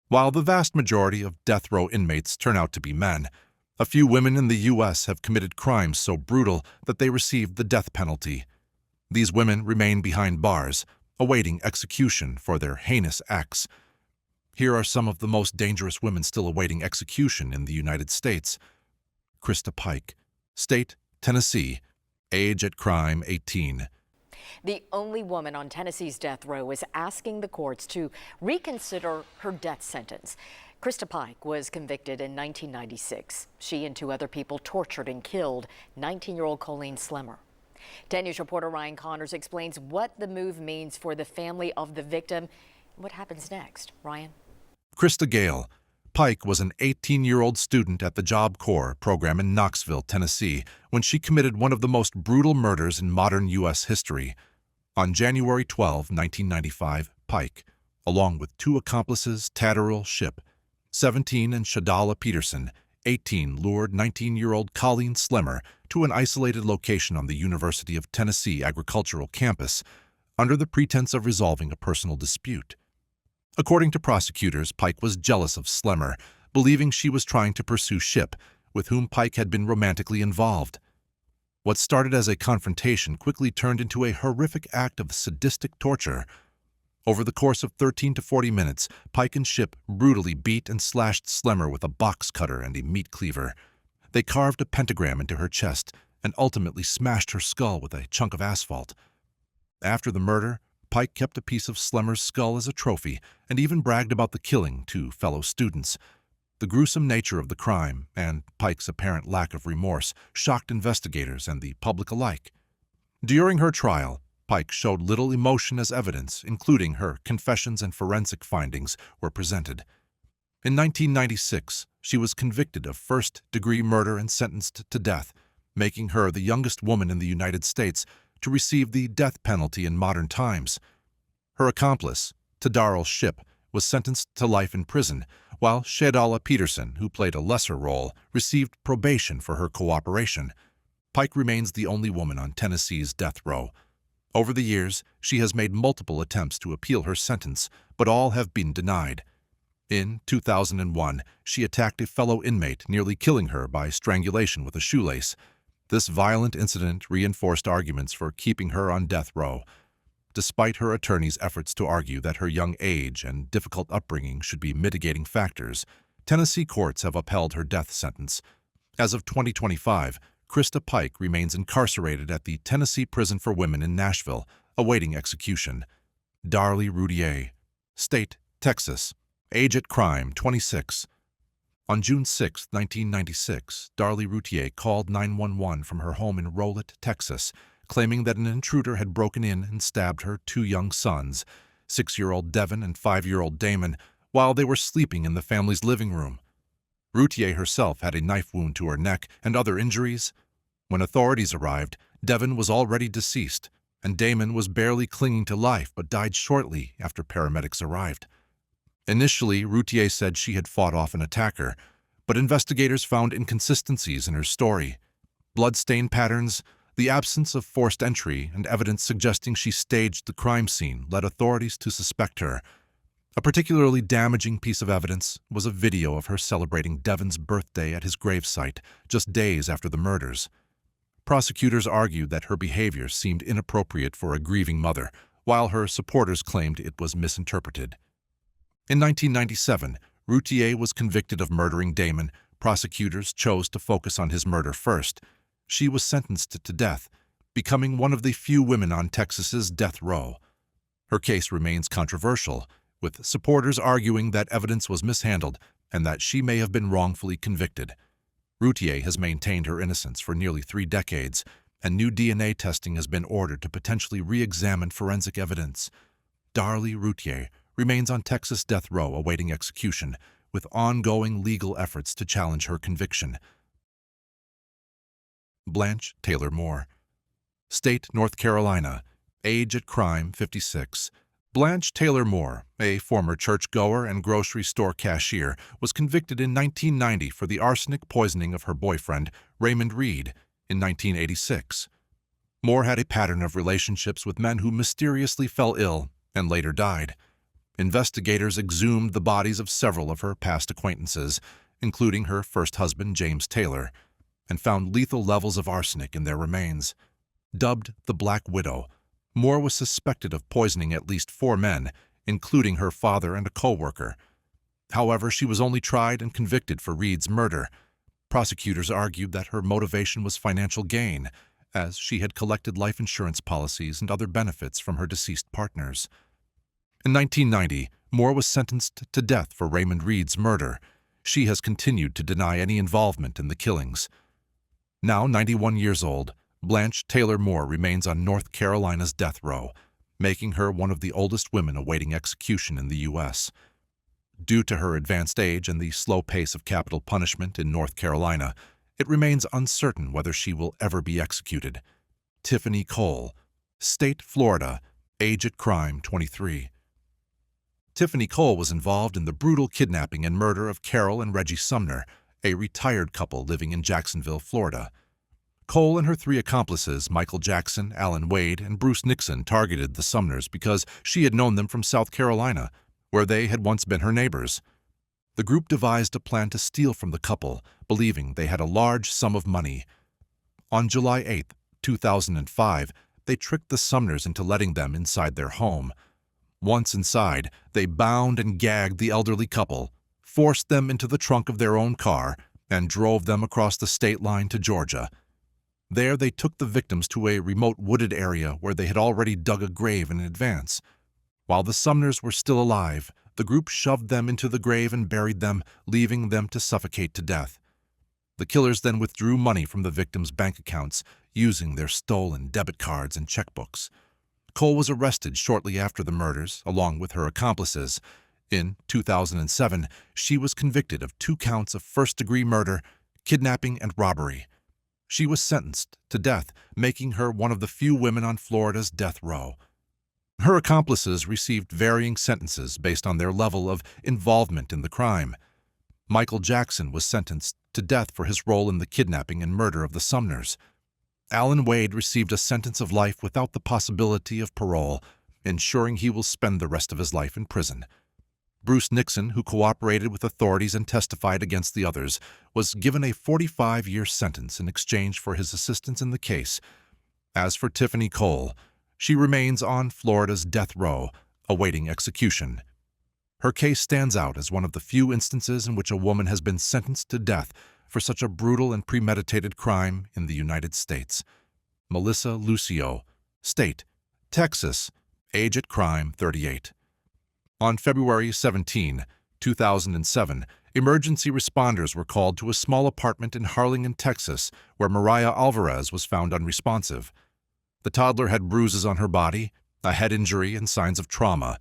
While the vast majority of death row inmates turn out to be men, a few women in the U.S. have committed crimes so brutal that they received the death penalty. These women remain behind bars, awaiting execution for their heinous acts. Here are some of the most dangerous women still awaiting execution in the United States. Krista Pike, State, Tennessee, age at crime 18. The only woman on Tennessee's death row is asking the courts to reconsider her death sentence. Krista Pike was convicted in 1996. She and two other people tortured and killed 19-year-old Colleen Slemmer. 10 News reporter Ryan Connors explains what the move means for the family of the victim. What happens next? Ryan? Krista Gale. Pike was an 18-year-old student at the Job Corps program in Knoxville, Tennessee, when she committed one of the most brutal murders in modern U.S. history. On January 12, 1995, Pike, along with two accomplices, Tatterall Shipp, 17, and Shadala Peterson, 18, lured 19-year-old Colleen Slemmer to an isolated location on the University of Tennessee agricultural campus under the pretense of resolving a personal dispute. According to prosecutors, Pike was jealous of Slemmer, believing she was trying to pursue Shipp, with whom Pike had been romantically involved. What started as a confrontation quickly turned into a horrific act of sadistic torture. Over the course of 13 to 40 minutes, Pike and Shipp brutally beat and slashed Slemmer with a box cutter and a meat cleaver. They carved a pentagram into her chest and ultimately smashed her skull with a chunk of asphalt. After the murder, Pike kept a piece of Slemmer's skull as a trophy and even bragged about the killing to fellow students. The gruesome nature of the crime and Pike's apparent lack of remorse shocked investigators and the public alike. During her trial, Pike showed little emotion as evidence, including her confessions and forensic findings, were presented. In 1996, she was convicted of first-degree murder and sentenced to death, making her the youngest woman in the United States to receive the death penalty in modern times. Her accomplice, Tatterall Shipp, was sentenced to life in prison, while Shadala Peterson, who played a lesser role, received probation for her cooperation. Pike remains the only woman on Tennessee's death row. Over the years, she has made multiple attempts to appeal her sentence, but all have been denied. In 2001, she attacked a fellow inmate, nearly killing her by strangulation with a shoelace. This violent incident reinforced arguments for keeping her on death row. Despite her attorney's efforts to argue that her young age and difficult upbringing should be mitigating factors, Tennessee courts have upheld her death sentence. As of 2025, Krista Pike remains incarcerated at the Tennessee Prison for Women in Nashville, awaiting execution. Darlie Routier, State, Texas, age at crime 26. On June 6, 1996, Darlie Routier called 911 from her home in Rolette, Texas, claiming that an intruder had broken in and stabbed her two young sons, 6-year-old Devin and 5-year-old Damon, while they were sleeping in the family's living room. Routier herself had a knife wound to her neck and other injuries. When authorities arrived, Devin was already deceased, and Damon was barely clinging to life but died shortly after paramedics arrived. Initially, Routier said she had fought off an attacker, but investigators found inconsistencies in her story. Bloodstain patterns, the absence of forced entry, and evidence suggesting she staged the crime scene led authorities to suspect her. A particularly damaging piece of evidence was a video of her celebrating Devin's birthday at his gravesite just days after the murders. Prosecutors argued that her behavior seemed inappropriate for a grieving mother, while her supporters claimed it was misinterpreted. In 1997, Routier was convicted of murdering Damon. Prosecutors chose to focus on his murder first. She was sentenced to death, becoming one of the few women on Texas's death row. Her case remains controversial, with supporters arguing that evidence was mishandled and that she may have been wrongfully convicted. Routier has maintained her innocence for nearly 3 decades, and new DNA testing has been ordered to potentially re-examine forensic evidence. Darlie Routier remains on Texas death row awaiting execution, with ongoing legal efforts to challenge her conviction. Blanche Taylor Moore, State, North Carolina, age at crime 56. Blanche Taylor Moore, a former churchgoer and grocery store cashier, was convicted in 1990 for the arsenic poisoning of her boyfriend, Raymond Reed, in 1986. Moore had a pattern of relationships with men who mysteriously fell ill and later died. Investigators exhumed the bodies of several of her past acquaintances, including her first husband, James Taylor, and found lethal levels of arsenic in their remains. Dubbed the Black Widow, Moore was suspected of poisoning at least 4 men, including her father and a co-worker. However, she was only tried and convicted for Reed's murder. Prosecutors argued that her motivation was financial gain, as she had collected life insurance policies and other benefits from her deceased partners. In 1990, Moore was sentenced to death for Raymond Reed's murder. She has continued to deny any involvement in the killings. Now 91 years old, Blanche Taylor Moore remains on North Carolina's death row, making her one of the oldest women awaiting execution in the U.S. Due to her advanced age and the slow pace of capital punishment in North Carolina, it remains uncertain whether she will ever be executed. Tiffany Cole, State, Florida, age at crime 23. Tiffany Cole was involved in the brutal kidnapping and murder of Carol and Reggie Sumner, a retired couple living in Jacksonville, Florida. Cole and her 3 accomplices, Michael Jackson, Alan Wade, and Bruce Nixon, targeted the Sumners because she had known them from South Carolina, where they had once been her neighbors. The group devised a plan to steal from the couple, believing they had a large sum of money. On July 8, 2005, they tricked the Sumners into letting them inside their home. Once inside, they bound and gagged the elderly couple, forced them into the trunk of their own car, and drove them across the state line to Georgia. There they took the victims to a remote wooded area where they had already dug a grave in advance. While the Sumners were still alive, the group shoved them into the grave and buried them, leaving them to suffocate to death. The killers then withdrew money from the victims' bank accounts, using their stolen debit cards and checkbooks. Cole was arrested shortly after the murders, along with her accomplices. In 2007, she was convicted of 2 counts of first-degree murder, kidnapping, and robbery. She was sentenced to death, making her one of the few women on Florida's death row. Her accomplices received varying sentences based on their level of involvement in the crime. Michael Jackson was sentenced to death for his role in the kidnapping and murder of the Sumners. Alan Wade received a sentence of life without the possibility of parole, ensuring he will spend the rest of his life in prison. Bruce Nixon, who cooperated with authorities and testified against the others, was given a 45-year sentence in exchange for his assistance in the case. As for Tiffany Cole, she remains on Florida's death row, awaiting execution. Her case stands out as one of the few instances in which a woman has been sentenced to death for such a brutal and premeditated crime in the United States. Melissa Lucio, State, Texas, age at crime 38. On February 17, 2007, emergency responders were called to a small apartment in Harlingen, Texas, where Mariah Alvarez was found unresponsive. The toddler had bruises on her body, a head injury, and signs of trauma.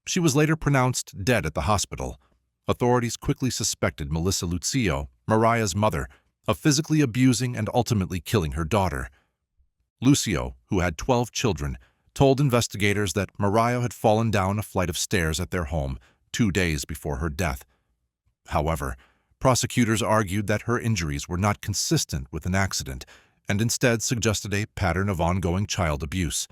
She was later pronounced dead at the hospital. Authorities quickly suspected Melissa Lucio, Mariah's mother, of physically abusing and ultimately killing her daughter. Lucio, who had 12 children, told investigators that Mariah had fallen down a flight of stairs at their home 2 days before her death. However, prosecutors argued that her injuries were not consistent with an accident and instead suggested a pattern of ongoing child abuse.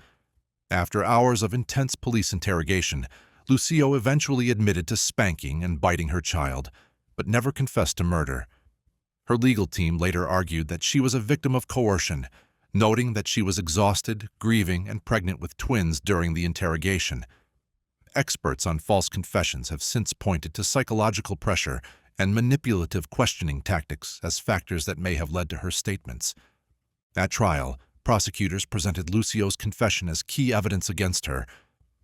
After hours of intense police interrogation, Lucio eventually admitted to spanking and biting her child, but never confessed to murder. Her legal team later argued that she was a victim of coercion, noting that she was exhausted, grieving, and pregnant with twins during the interrogation. Experts on false confessions have since pointed to psychological pressure and manipulative questioning tactics as factors that may have led to her statements. At trial, prosecutors presented Lucio's confession as key evidence against her.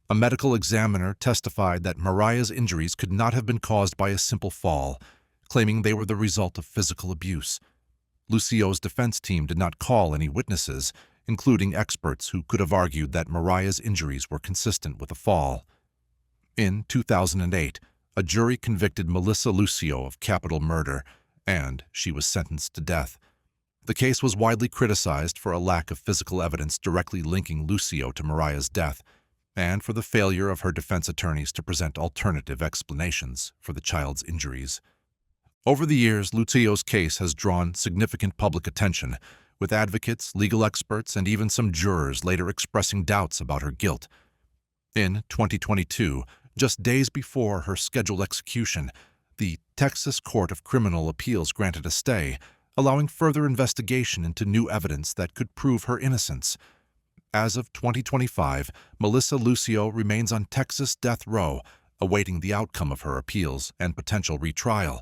A medical examiner testified that Mariah's injuries could not have been caused by a simple fall, claiming they were the result of physical abuse. Lucio's defense team did not call any witnesses, including experts who could have argued that Mariah's injuries were consistent with a fall. In 2008, a jury convicted Melissa Lucio of capital murder, and she was sentenced to death. The case was widely criticized for a lack of physical evidence directly linking Lucio to Mariah's death, and for the failure of her defense attorneys to present alternative explanations for the child's injuries. Over the years, Lucio's case has drawn significant public attention, with advocates, legal experts, and even some jurors later expressing doubts about her guilt. In 2022, Just days before her scheduled execution, the Texas Court of Criminal Appeals granted a stay, allowing further investigation into new evidence that could prove her innocence. As of 2025, Melissa Lucio remains on Texas death row, awaiting the outcome of her appeals and potential retrial.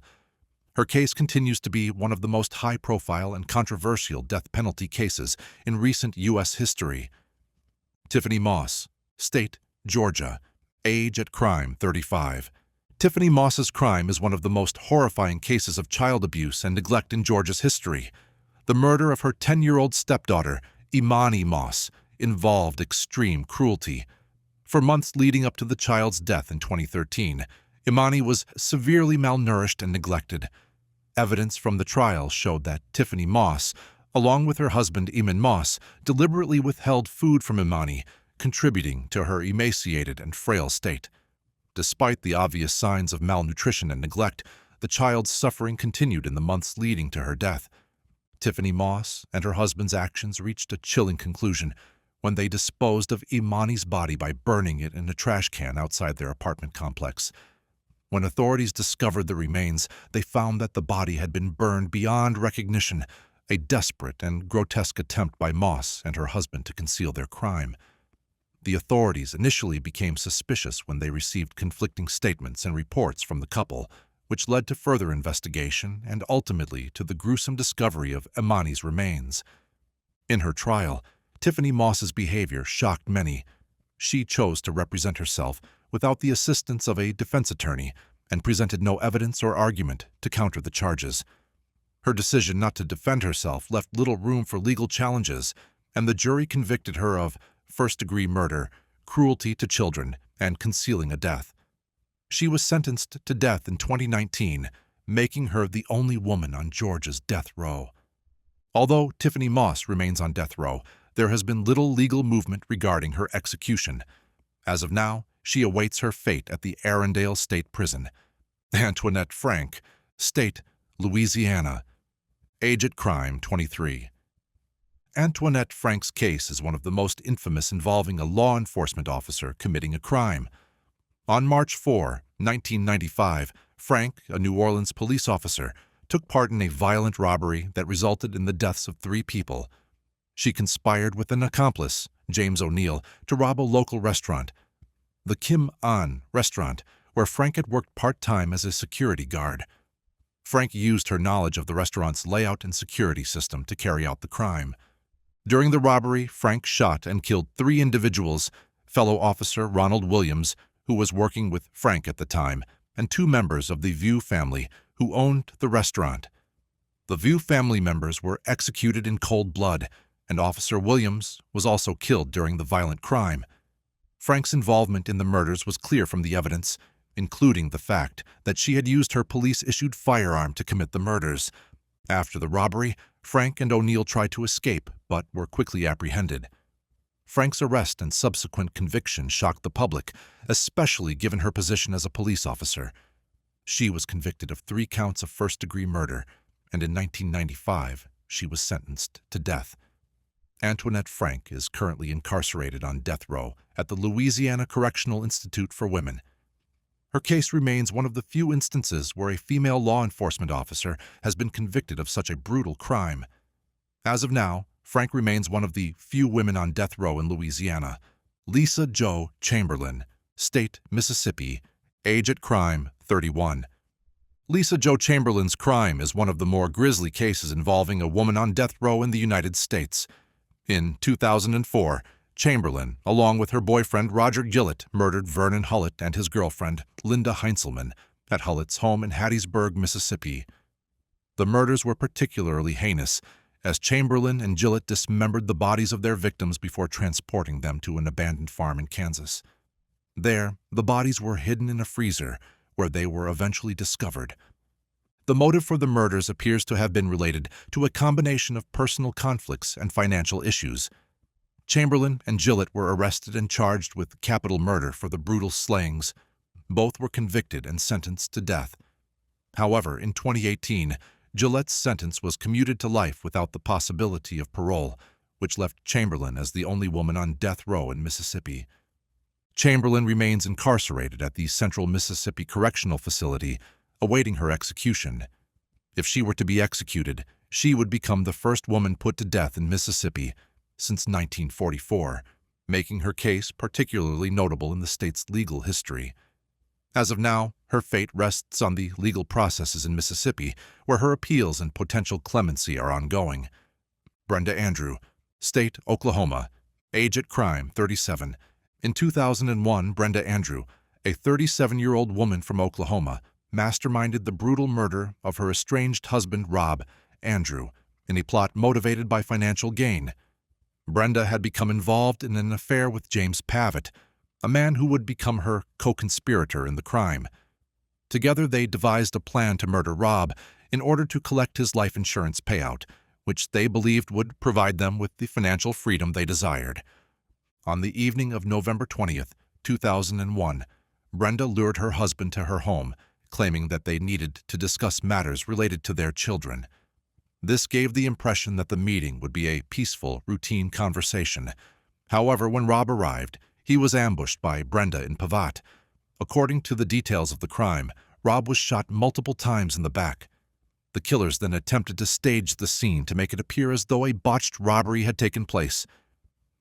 Her case continues to be one of the most high-profile and controversial death penalty cases in recent U.S. history. Tiffany Moss, State, Georgia. Age at crime, 35. Tiffany Moss's crime is one of the most horrifying cases of child abuse and neglect in Georgia's history. The murder of her 10-year-old stepdaughter, Imani Moss, involved extreme cruelty. For months leading up to the child's death in 2013, Imani was severely malnourished and neglected. Evidence from the trial showed that Tiffany Moss, along with her husband Eamon Moss, deliberately withheld food from Imani, contributing to her emaciated and frail state. Despite the obvious signs of malnutrition and neglect, the child's suffering continued in the months leading to her death. Tiffany Moss and her husband's actions reached a chilling conclusion when they disposed of Imani's body by burning it in a trash can outside their apartment complex. When authorities discovered the remains, they found that the body had been burned beyond recognition, a desperate and grotesque attempt by Moss and her husband to conceal their crime. The authorities initially became suspicious when they received conflicting statements and reports from the couple, which led to further investigation and ultimately to the gruesome discovery of Imani's remains. In her trial, Tiffany Moss's behavior shocked many. She chose to represent herself without the assistance of a defense attorney and presented no evidence or argument to counter the charges. Her decision not to defend herself left little room for legal challenges, and the jury convicted her of first-degree murder, cruelty to children, and concealing a death. She was sentenced to death in 2019, making her the only woman on Georgia's death row. Although Tiffany Moss remains on death row, there has been little legal movement regarding her execution. As of now, she awaits her fate at the Arendelle State Prison. Antoinette Frank, State, Louisiana. Age at crime, 23. Antoinette Frank's case is one of the most infamous involving a law enforcement officer committing a crime. On March 4, 1995, Frank, a New Orleans police officer, took part in a violent robbery that resulted in the deaths of 3 people. She conspired with an accomplice, James O'Neill, to rob a local restaurant, the Kim An restaurant, where Frank had worked part-time as a security guard. Frank used her knowledge of the restaurant's layout and security system to carry out the crime. During the robbery, Frank shot and killed 3 individuals, fellow officer Ronald Williams, who was working with Frank at the time, and 2 members of the View family who owned the restaurant. The View family members were executed in cold blood, and Officer Williams was also killed during the violent crime. Frank's involvement in the murders was clear from the evidence, including the fact that she had used her police-issued firearm to commit the murders. After the robbery, Frank and O'Neill tried to escape, but were quickly apprehended. Frank's arrest and subsequent conviction shocked the public, especially given her position as a police officer. She was convicted of 3 counts of first-degree murder, and in 1995, she was sentenced to death. Antoinette Frank is currently incarcerated on death row at the Louisiana Correctional Institute for Women. Her case remains one of the few instances where a female law enforcement officer has been convicted of such a brutal crime. As of now, Frank remains one of the few women on death row in Louisiana. Lisa Jo Chamberlain, State, Mississippi, age at crime, 31. Lisa Jo Chamberlain's crime is one of the more grisly cases involving a woman on death row in the United States. In 2004, Chamberlain, along with her boyfriend Roger Gillett, murdered Vernon Hullett and his girlfriend, Linda Heinzelman, at Hullett's home in Hattiesburg, Mississippi. The murders were particularly heinous, as Chamberlain and Gillett dismembered the bodies of their victims before transporting them to an abandoned farm in Kansas. There, the bodies were hidden in a freezer, where they were eventually discovered. The motive for the murders appears to have been related to a combination of personal conflicts and financial issues. Chamberlain and Gillett were arrested and charged with capital murder for the brutal slayings. Both were convicted and sentenced to death. However, in 2018, Gillett's sentence was commuted to life without the possibility of parole, which left Chamberlain as the only woman on death row in Mississippi. Chamberlain remains incarcerated at the Central Mississippi Correctional Facility, awaiting her execution. If she were to be executed, she would become the first woman put to death in Mississippi since 1944, making her case particularly notable in the state's legal history. As of now, her fate rests on the legal processes in Mississippi, where her appeals and potential clemency are ongoing. Brenda Andrew, State, Oklahoma, age at crime, 37. In 2001, Brenda Andrew, a 37-year-old woman from Oklahoma, masterminded the brutal murder of her estranged husband, Rob Andrew, in a plot motivated by financial gain. Brenda had become involved in an affair with James Pavitt, a man who would become her co-conspirator in the crime. Together, they devised a plan to murder Rob in order to collect his life insurance payout, which they believed would provide them with the financial freedom they desired. On the evening of November 20th, 2001, Brenda lured her husband to her home, claiming that they needed to discuss matters related to their children. This gave the impression that the meeting would be a peaceful, routine conversation. However, when Rob arrived, he was ambushed by Brenda in Pavat. According to the details of the crime, Rob was shot multiple times in the back. The killers then attempted to stage the scene to make it appear as though a botched robbery had taken place.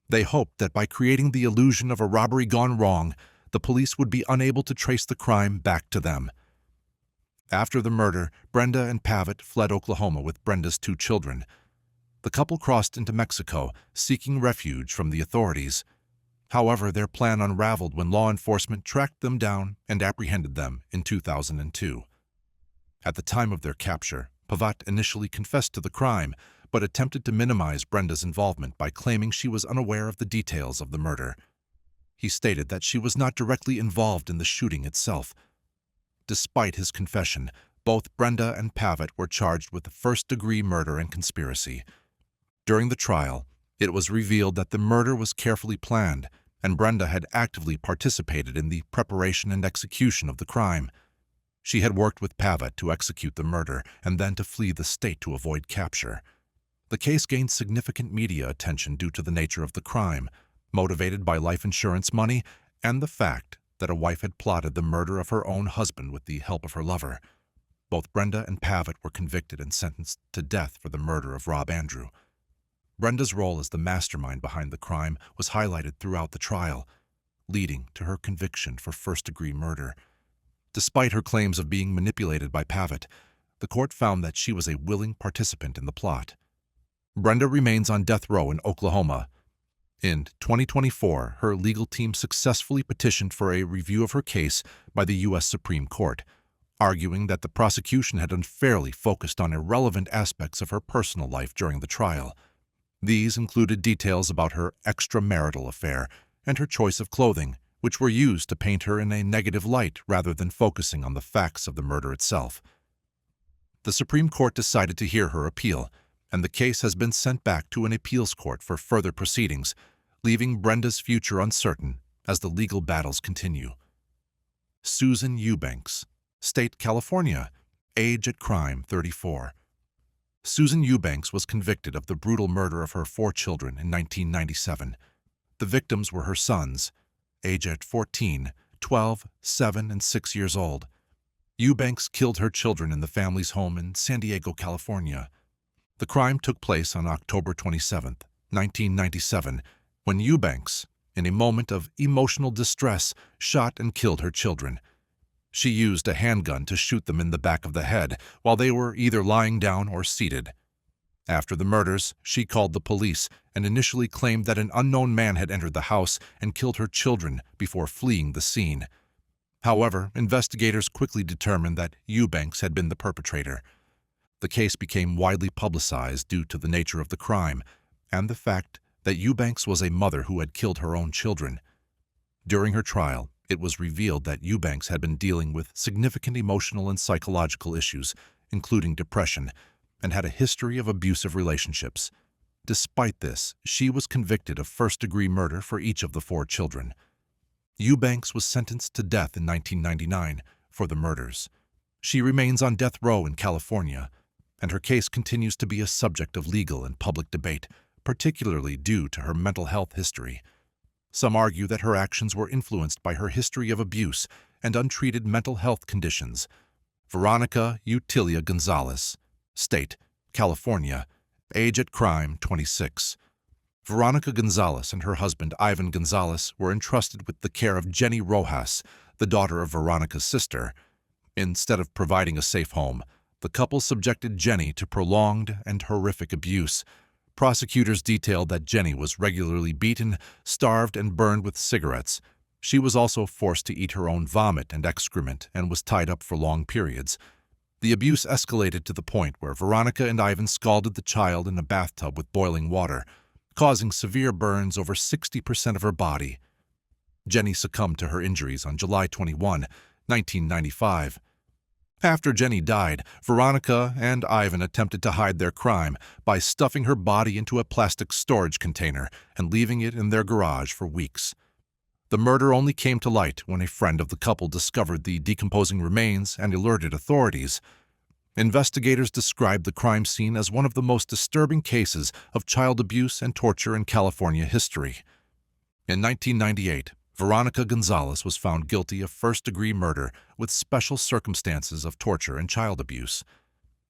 They hoped that by creating the illusion of a robbery gone wrong, the police would be unable to trace the crime back to them. After the murder, Brenda and Pavitt fled Oklahoma with Brenda's 2 children. The couple crossed into Mexico, seeking refuge from the authorities. However, their plan unraveled when law enforcement tracked them down and apprehended them in 2002. At the time of their capture, Pavat initially confessed to the crime, but attempted to minimize Brenda's involvement by claiming she was unaware of the details of the murder. He stated that she was not directly involved in the shooting itself. Despite his confession, both Brenda and Pavitt were charged with first-degree murder and conspiracy. During the trial, it was revealed that the murder was carefully planned, and Brenda had actively participated in the preparation and execution of the crime. She had worked with Pavitt to execute the murder and then to flee the state to avoid capture. The case gained significant media attention due to the nature of the crime, motivated by life insurance money and the fact that a wife had plotted the murder of her own husband with the help of her lover. Both Brenda and Pavitt were convicted and sentenced to death for the murder of Rob Andrew. Brenda's role as the mastermind behind the crime was highlighted throughout the trial, leading to her conviction for first-degree murder. Despite her claims of being manipulated by Pavitt, the court found that she was a willing participant in the plot. Brenda remains on death row in Oklahoma. In 2024, her legal team successfully petitioned for a review of her case by the U.S. Supreme Court, arguing that the prosecution had unfairly focused on irrelevant aspects of her personal life during the trial. These included details about her extramarital affair and her choice of clothing, which were used to paint her in a negative light rather than focusing on the facts of the murder itself. The Supreme Court decided to hear her appeal, and the case has been sent back to an appeals court for further proceedings, leaving Brenda's future uncertain as the legal battles continue. Susan Eubanks, State, California, age at crime, 34. Susan Eubanks was convicted of the brutal murder of her 4 children in 1997. The victims were her sons, age at 14, 12, 7, and 6 years old. Eubanks killed her children in the family's home in San Diego, California. The crime took place on October 27, 1997, when Eubanks, in a moment of emotional distress, shot and killed her children. She used a handgun to shoot them in the back of the head while they were either lying down or seated. After the murders, she called the police and initially claimed that an unknown man had entered the house and killed her children before fleeing the scene. However, investigators quickly determined that Eubanks had been the perpetrator. The case became widely publicized due to the nature of the crime and the fact that Eubanks was a mother who had killed her own children. During her trial, it was revealed that Eubanks had been dealing with significant emotional and psychological issues, including depression, and had a history of abusive relationships. Despite this, she was convicted of first-degree murder for each of the 4 children. Eubanks was sentenced to death in 1999 for the murders. She remains on death row in California, and her case continues to be a subject of legal and public debate, particularly due to her mental health history. Some argue that her actions were influenced by her history of abuse and untreated mental health conditions. Veronica Utilia Gonzalez, State, California, age at crime 26. Veronica Gonzalez and her husband Ivan Gonzalez were entrusted with the care of Jenny Rojas, the daughter of Veronica's sister. Instead of providing a safe home, the couple subjected Jenny to prolonged and horrific abuse. Prosecutors detailed that Jenny was regularly beaten, starved, and burned with cigarettes. She was also forced to eat her own vomit and excrement and was tied up for long periods. The abuse escalated to the point where Veronica and Ivan scalded the child in a bathtub with boiling water, causing severe burns over 60% of her body. Jenny succumbed to her injuries on July 21, 1995. After Jenny died, Veronica and Ivan attempted to hide their crime by stuffing her body into a plastic storage container and leaving it in their garage for weeks. The murder only came to light when a friend of the couple discovered the decomposing remains and alerted authorities. Investigators described the crime scene as one of the most disturbing cases of child abuse and torture in California history. In 1998, Veronica Gonzalez was found guilty of first-degree murder with special circumstances of torture and child abuse.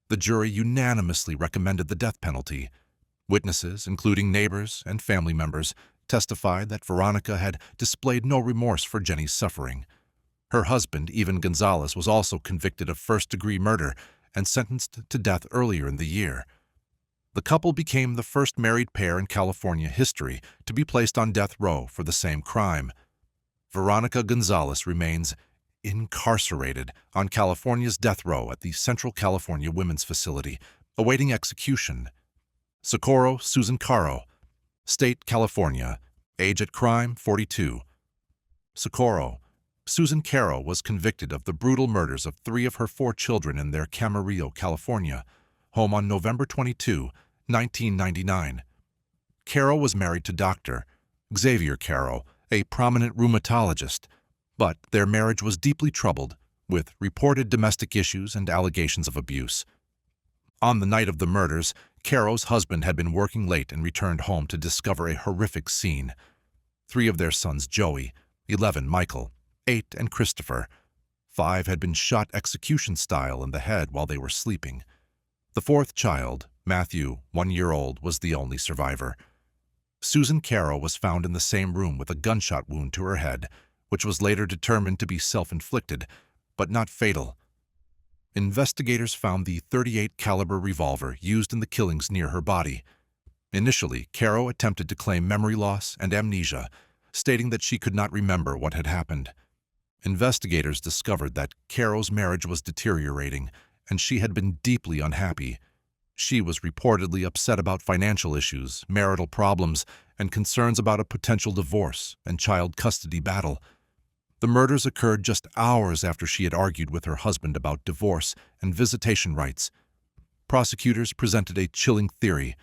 The jury unanimously recommended the death penalty. Witnesses, including neighbors and family members, testified that Veronica had displayed no remorse for Jenny's suffering. Her husband, Ivan Gonzalez, was also convicted of first-degree murder and sentenced to death earlier in the year. The couple became the first married pair in California history to be placed on death row for the same crime. Veronica Gonzalez remains incarcerated on California's death row at the Central California Women's Facility, awaiting execution. Socorro Susan Caro, State, California, age at crime 42. Socorro Susan Caro was convicted of the brutal murders of 3 of her 4 children in their Camarillo, California, home on November 22, 1999. Caro was married to Dr. Xavier Caro, a prominent rheumatologist, but their marriage was deeply troubled, with reported domestic issues and allegations of abuse. On the night of the murders, Caro's husband had been working late and returned home to discover a horrific scene. 3 of their sons, Joey, 11, Michael, 8, and Christopher, 5, had been shot execution-style in the head while they were sleeping. The 4th child, Matthew, 1 year old, was the only survivor. Susan Caro was found in the same room with a gunshot wound to her head, which was later determined to be self-inflicted, but not fatal. Investigators found the .38 caliber revolver used in the killings near her body. Initially, Caro attempted to claim memory loss and amnesia, stating that she could not remember what had happened. Investigators discovered that Caro's marriage was deteriorating, and she had been deeply unhappy. She was reportedly upset about financial issues, marital problems, and concerns about a potential divorce and child custody battle. The murders occurred just hours after she had argued with her husband about divorce and visitation rights. Prosecutors presented a chilling theory.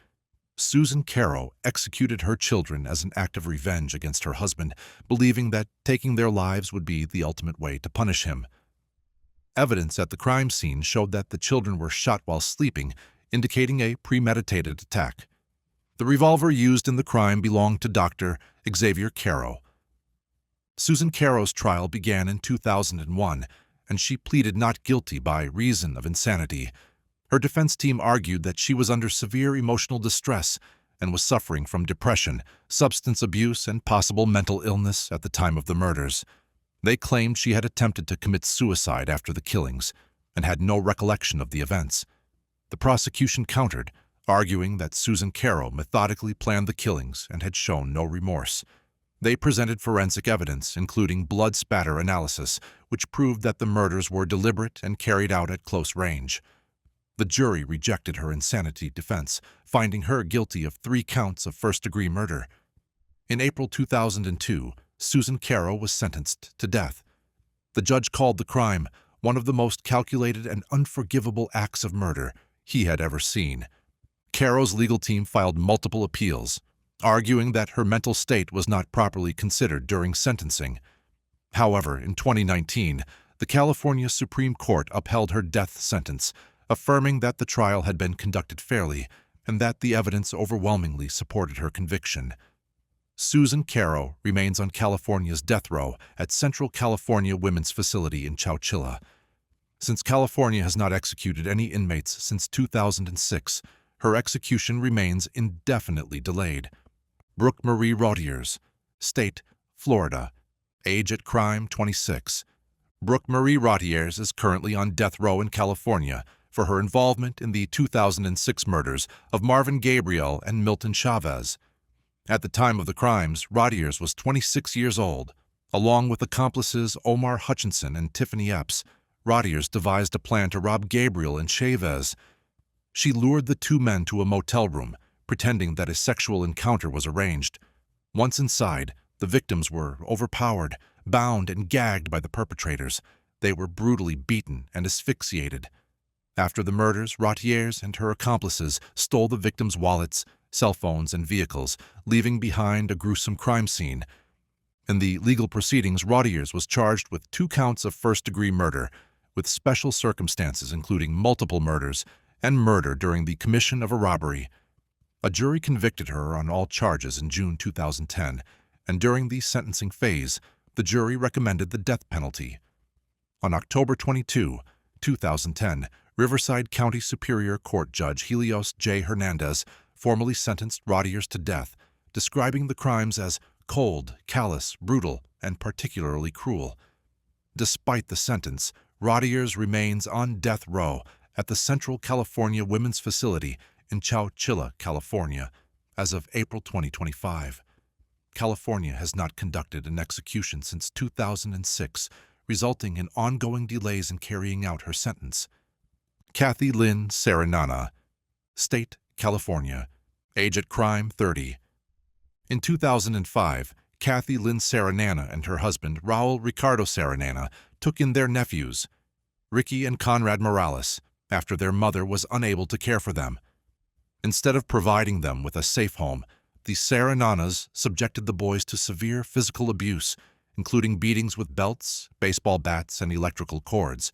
Susan Caro executed her children as an act of revenge against her husband, believing that taking their lives would be the ultimate way to punish him. Evidence at the crime scene showed that the children were shot while sleeping, indicating a premeditated attack. The revolver used in the crime belonged to Dr. Xavier Caro. Susan Caro's trial began in 2001, and she pleaded not guilty by reason of insanity. Her defense team argued that she was under severe emotional distress and was suffering from depression, substance abuse, and possible mental illness at the time of the murders. They claimed she had attempted to commit suicide after the killings and had no recollection of the events. The prosecution countered, arguing that Susan Caro methodically planned the killings and had shown no remorse. They presented forensic evidence, including blood spatter analysis, which proved that the murders were deliberate and carried out at close range. The jury rejected her insanity defense, finding her guilty of 3 counts of first-degree murder. In April 2002, Susan Caro was sentenced to death. The judge called the crime one of the most calculated and unforgivable acts of murder he had ever seen. Caro's legal team filed multiple appeals, arguing that her mental state was not properly considered during sentencing. However, in 2019, the California Supreme Court upheld her death sentence, affirming that the trial had been conducted fairly and that the evidence overwhelmingly supported her conviction. Susan Caro remains on California's death row at Central California Women's Facility in Chowchilla. Since California has not executed any inmates since 2006, her execution remains indefinitely delayed. Brooke Marie Rodiers, State, Florida. Age at crime, 26. Brooke Marie Rodiers is currently on death row in California for her involvement in the 2006 murders of Marvin Gabriel and Milton Chavez. At the time of the crimes, Rodiers was 26 years old. Along with accomplices Omar Hutchinson and Tiffany Epps, Rodiers devised a plan to rob Gabriel and Chavez. She lured the two men to a motel room, pretending that a sexual encounter was arranged. Once inside, the victims were overpowered, bound and gagged by the perpetrators. They were brutally beaten and asphyxiated. After the murders, Rodiers and her accomplices stole the victims' wallets, cell phones, and vehicles, leaving behind a gruesome crime scene. In the legal proceedings, Rodiers was charged with 2 counts of first-degree murder, with special circumstances including multiple murders and murder during the commission of a robbery. A jury convicted her on all charges in June 2010, and during the sentencing phase, the jury recommended the death penalty. On October 22, 2010, Riverside County Superior Court Judge Helios J. Hernandez formally sentenced Rodiers to death, describing the crimes as cold, callous, brutal, and particularly cruel. Despite the sentence, Rodiers remains on death row at the Central California Women's Facility in Chowchilla, California, as of April 2025. California has not conducted an execution since 2006, resulting in ongoing delays in carrying out her sentence. Kathy Lynn Serenana, State, California. Age at crime, 30. In 2005, Kathy Lynn Serenana and her husband, Raul Ricardo Serenana, took in their nephews, Ricky and Conrad Morales, after their mother was unable to care for them. Instead of providing them with a safe home, the Serenanas subjected the boys to severe physical abuse, including beatings with belts, baseball bats, and electrical cords.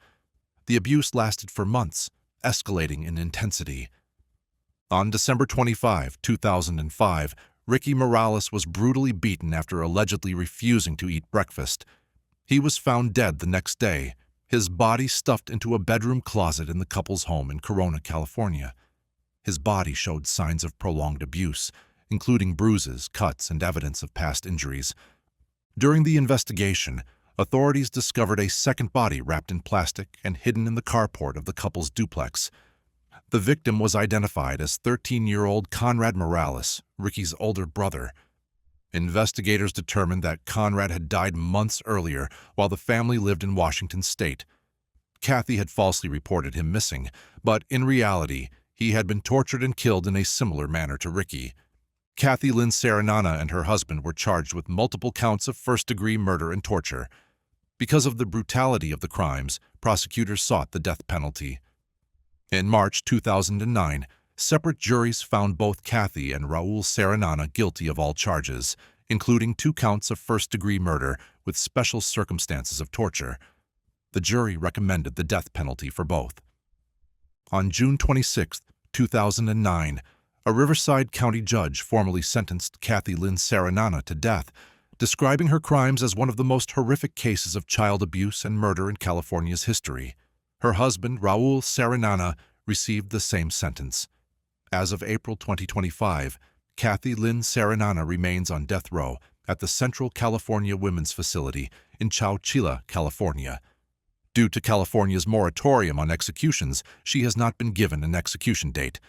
The abuse lasted for months, escalating in intensity. On December 25, 2005, Ricky Morales was brutally beaten after allegedly refusing to eat breakfast. He was found dead the next day, his body stuffed into a bedroom closet in the couple's home in Corona, California. His body showed signs of prolonged abuse, including bruises, cuts, and evidence of past injuries. During the investigation, authorities discovered a second body wrapped in plastic and hidden in the carport of the couple's duplex. The victim was identified as 13-year-old Conrad Morales, Ricky's older brother. Investigators determined that Conrad had died months earlier while the family lived in Washington state. Kathy had falsely reported him missing, but in reality, he had been tortured and killed in a similar manner to Ricky. Kathy Lynn Serenana and her husband were charged with multiple counts of first-degree murder and torture. Because of the brutality of the crimes, prosecutors sought the death penalty. In March 2009, separate juries found both Kathy and Raul Serenana guilty of all charges, including 2 counts of first-degree murder with special circumstances of torture. The jury recommended the death penalty for both. On June 26, 2009, a Riverside County judge formally sentenced Kathy Lynn Serenana to death, describing her crimes as one of the most horrific cases of child abuse and murder in California's history. Her husband, Raul Serenana, received the same sentence. As of April 2025, Kathy Lynn Serenana remains on death row at the Central California Women's Facility in Chowchilla, California. Due to California's moratorium on executions, she has not been given an execution date.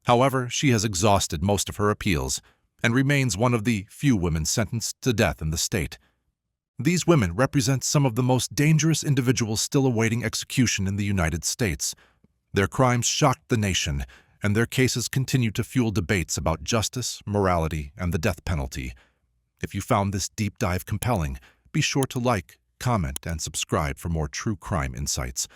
However, she has exhausted most of her appeals and remains one of the few women sentenced to death in the state. These women represent some of the most dangerous individuals still awaiting execution in the United States. Their crimes shocked the nation, and their cases continue to fuel debates about justice, morality, and the death penalty. If you found this deep dive compelling, be sure to like, comment, and subscribe for more true crime insights.